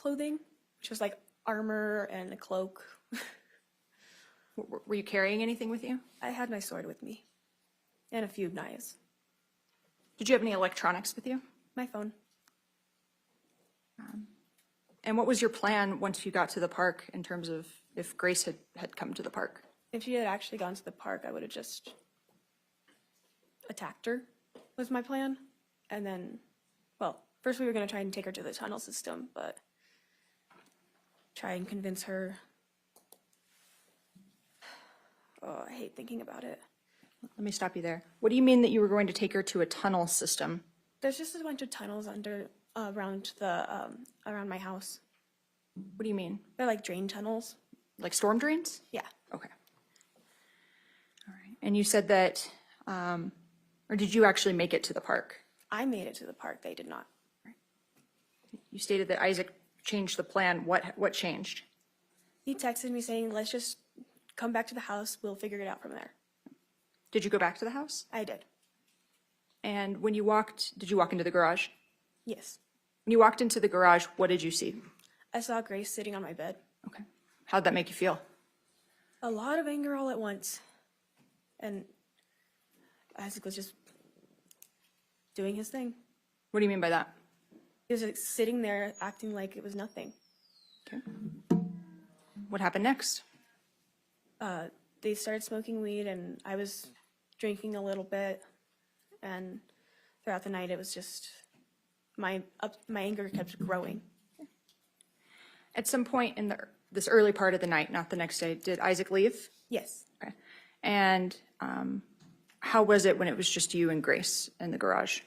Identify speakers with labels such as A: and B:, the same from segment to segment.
A: clothing, which was like armor and a cloak.
B: Were you carrying anything with you?
A: I had my sword with me and a few knives.
B: Did you have any electronics with you?
A: My phone.
B: And what was your plan once you got to the park in terms of if Grace had come to the park?
A: If she had actually gone to the park, I would have just attacked her, was my plan. And then, well, first we were going to try and take her to the tunnel system, but try and convince her. Oh, I hate thinking about it.
B: Let me stop you there. What do you mean that you were going to take her to a tunnel system?
A: There's just a bunch of tunnels around my house.
B: What do you mean?
A: They're like drain tunnels.
B: Like storm drains?
A: Yeah.
B: Okay. All right. And you said that, or did you actually make it to the park?
A: I made it to the park. They did not.
B: You stated that Isaac changed the plan. What changed?
A: He texted me saying, let's just come back to the house. We'll figure it out from there.
B: Did you go back to the house?
A: I did.
B: And when you walked, did you walk into the garage?
A: Yes.
B: When you walked into the garage, what did you see?
A: I saw Grace sitting on my bed.
B: Okay. How'd that make you feel?
A: A lot of anger all at once. And Isaac was just doing his thing.
B: What do you mean by that?
A: He was like sitting there acting like it was nothing.
B: Okay. What happened next?
A: They started smoking weed and I was drinking a little bit. And throughout the night, it was just my anger kept growing.
B: At some point in this early part of the night, not the next day, did Isaac leave?
A: Yes.
B: Okay. And how was it when it was just you and Grace in the garage?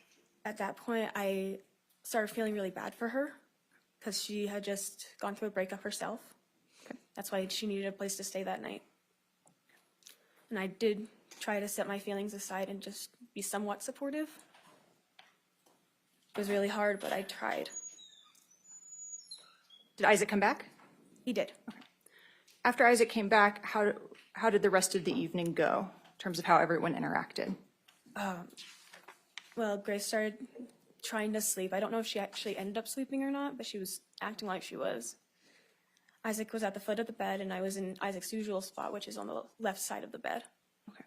A: At that point, I started feeling really bad for her because she had just gone through a breakup herself.
B: Okay.
A: That's why she needed a place to stay that night. And I did try to set my feelings aside and just be somewhat supportive. It was really hard, but I tried.
B: Did Isaac come back?
A: He did.
B: Okay. After Isaac came back, how did the rest of the evening go in terms of how everyone interacted?
A: Well, Grace started trying to sleep. I don't know if she actually ended up sleeping or not, but she was acting like she was. Isaac was at the foot of the bed, and I was in Isaac's usual spot, which is on the left side of the bed.
B: Okay.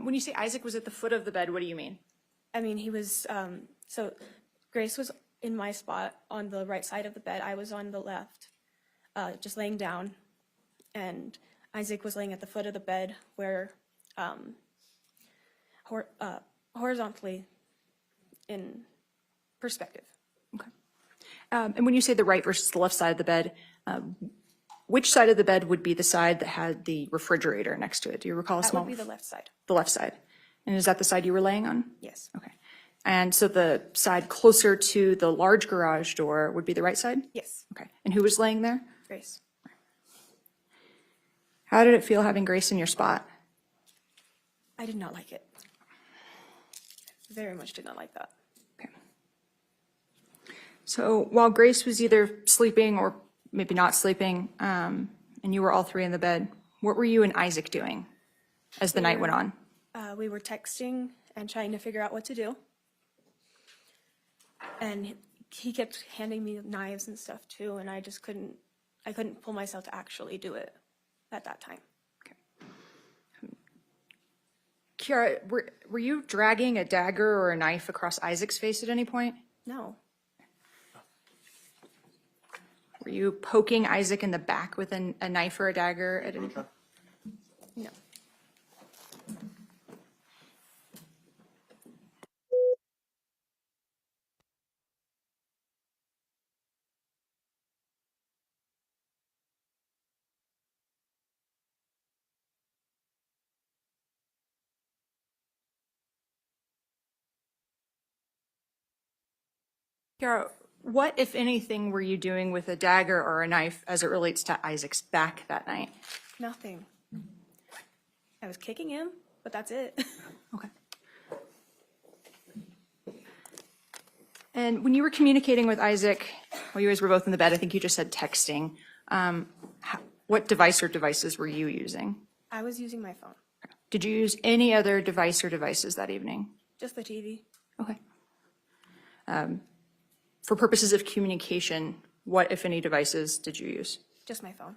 B: When you say Isaac was at the foot of the bed, what do you mean?
A: I mean, he was, so Grace was in my spot on the right side of the bed. I was on the left, just laying down, and Isaac was laying at the foot of the bed where, horizontally in perspective.
B: Okay. And when you say the right versus the left side of the bed, which side of the bed would be the side that had the refrigerator next to it? Do you recall a
A: That
B: small?
A: would be the left side.
B: The left side. And is that the side you were laying on?
A: Yes.
B: Okay. And so the side closer to the large garage door would be the right side?
A: Yes.
B: Okay. And who was laying there?
A: Grace.
B: How did it feel having Grace in your spot?
A: I did not like it. Very much did not like that.
B: Okay. So while Grace was either sleeping or maybe not sleeping, and you were all three in the bed, what were you and Isaac doing as the night went on?
A: We were texting and trying to figure out what to do. And he kept handing me knives and stuff too, and I couldn't pull myself to actually do it at that time.
B: Kiara, were you dragging a dagger or a knife across Isaac's face at any point?
A: No.
B: Were you poking Isaac in the back with a knife or a dagger at any point?
A: No.
B: Kiara, what, if anything, were you doing with a dagger or a knife as it relates to Isaac's back that night?
A: Nothing. I was kicking him, but that's it.
B: Okay. And when you were communicating with Isaac, while you guys were both in the bed, I think you just said texting, what device or devices were you using?
A: I was using my phone.
B: Did you use any other device or devices that evening?
A: Just the TV.
B: Okay. For purposes of communication, what, if any, devices did you use?
A: Just my phone.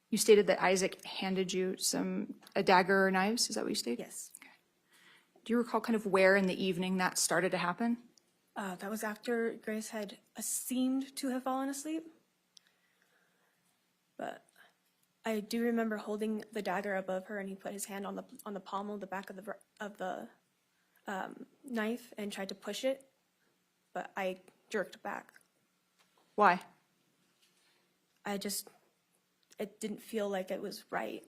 B: You stated that Isaac handed you a dagger or knives. Is that what you stated?
A: Yes.
B: Do you recall kind of where in the evening that started to happen?
A: That was after Grace had seemed to have fallen asleep. But I do remember holding the dagger above her, and he put his hand on the pommel of the back of the knife and tried to push it, but I jerked back.
B: Why?
A: It didn't feel like it was right.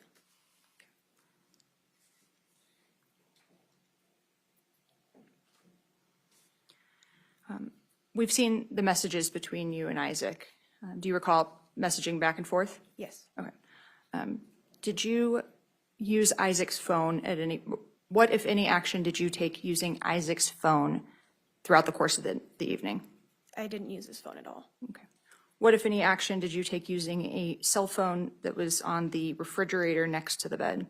B: We've seen the messages between you and Isaac. Do you recall messaging back and forth?
A: Yes.
B: Okay. Did you use Isaac's phone at what, if any, action did you take using Isaac's phone throughout the course of the evening?
A: I didn't use his phone at all.
B: Okay. What, if any, action did you take using a cell phone that was on the refrigerator next to the bed?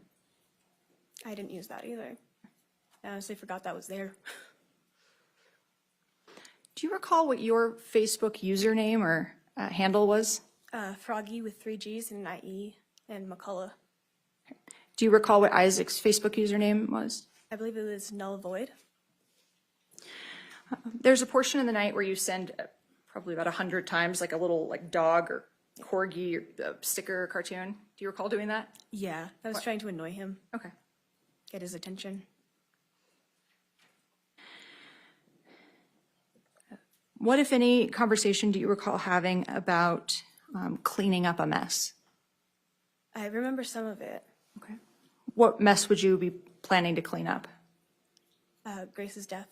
A: I didn't use that either. I honestly forgot that was there.
B: Do you recall what your Facebook username or handle was?
A: Froggy with 3 G's and an IE and McCulley.
B: Do you recall what Isaac's Facebook username was?
A: I believe it was null void.
B: There's a portion in the night where you send probably about 100 times like a little dog or corgi or sticker or cartoon. Do you recall doing that?
A: Yeah, I was trying to annoy him,
B: Okay.
A: get his attention.
B: What, if any, conversation do you recall having about cleaning up a mess?
A: I remember some of it.
B: Okay. What mess would you be planning to clean up?
A: Grace's death.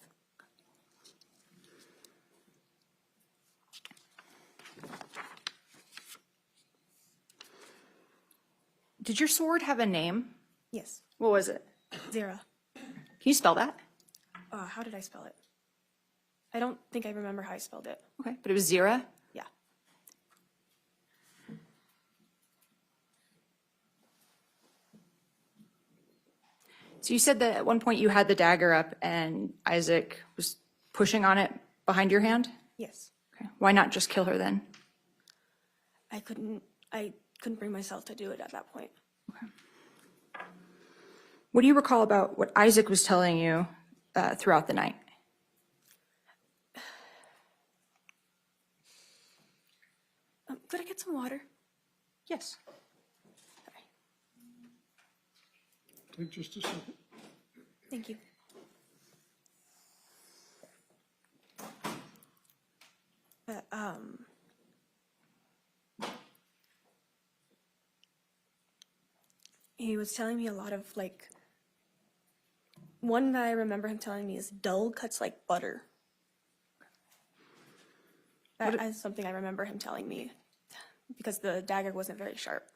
B: Did your sword have a name?
A: Yes.
B: What was it?
A: Zera.
B: Can you spell that?
A: How did I spell it? I don't think I remember how I spelled it.
B: Okay, but it was Zira?
A: Yeah.
B: So you said that at one point you had the dagger up and Isaac was pushing on it behind your hand?
A: Yes.
B: Okay. Why not just kill her then?
A: I couldn't bring myself to do it at that point.
B: Okay. What do you recall about what Isaac was telling you throughout the night?
A: Could I get some water?
B: Yes.
C: Take just a second.
A: Thank you. He was telling me a lot of one that I remember him telling me is dull cuts like butter. That is something I remember him telling me because the dagger wasn't very sharp.